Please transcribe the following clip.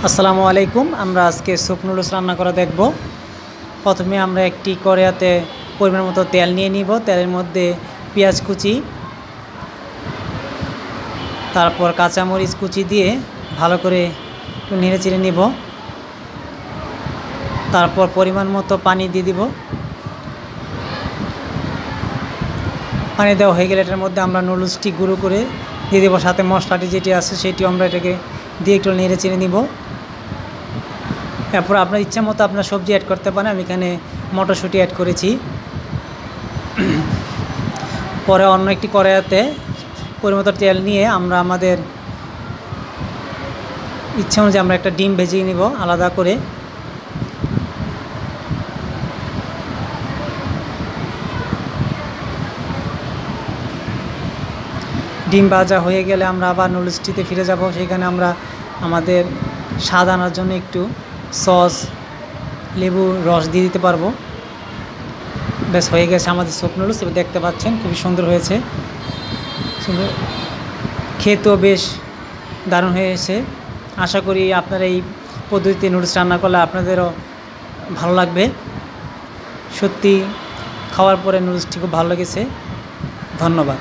আসসালামু আলাইকুম। আমরা আজকে স্যুপ নুডলস রান্না করা দেখব। প্রথমে আমরা একটি কড়াইতে পরিমাণ মতো তেল নিয়ে নিব। তেলের মধ্যে পেঁয়াজ কুচি, তারপর কাঁচামরিচ কুচি দিয়ে ভালো করে একটু নেড়ে চেড়ে নিব। তারপর পরিমাণ মতো পানি দিয়ে দিব। পানি দেওয়া হয়ে গেলে এটার মধ্যে আমরা নুডলসটি গুঁড়ো করে দিয়ে দেবো। সাথে মশলাটি যেটি আছে সেটিও আমরা এটাকে দিয়ে একটু নেড়ে চেড়ে নিব। এরপর আপনার ইচ্ছা মতো আপনার সবজি অ্যাড করতে পারেন। আমি এখানে মটরশুঁটি অ্যাড করেছি। পরে অন্য একটি কড়াইতে পরিমাণ মতো তেল নিয়ে আমরা আমাদের ইচ্ছা অনুযায়ী আমরা একটা ডিম ভেজে নিব আলাদা করে। ডিম ভাজা হয়ে গেলে আমরা আবার নুডলসটিতে ফিরে যাব। সেখানে আমরা আমাদের স্বাদ আনার জন্য একটু সস, লেবুর রস দিয়ে দিতে পারবো। বেশ হয়ে গেছে আমাদের স্যুপ নুডলস। এবার দেখতে পাচ্ছেন খুবই সুন্দর হয়েছে। সুন্দর, খেতেও বেশ দারুণ হয়েছে। আশা করি আপনারা এই পদ্ধতিতে নুডলস রান্না করলে আপনাদেরও ভালো লাগবে। সত্যি খাওয়ার পরে নুডলসটি খুব ভালো লেগেছে। ধন্যবাদ।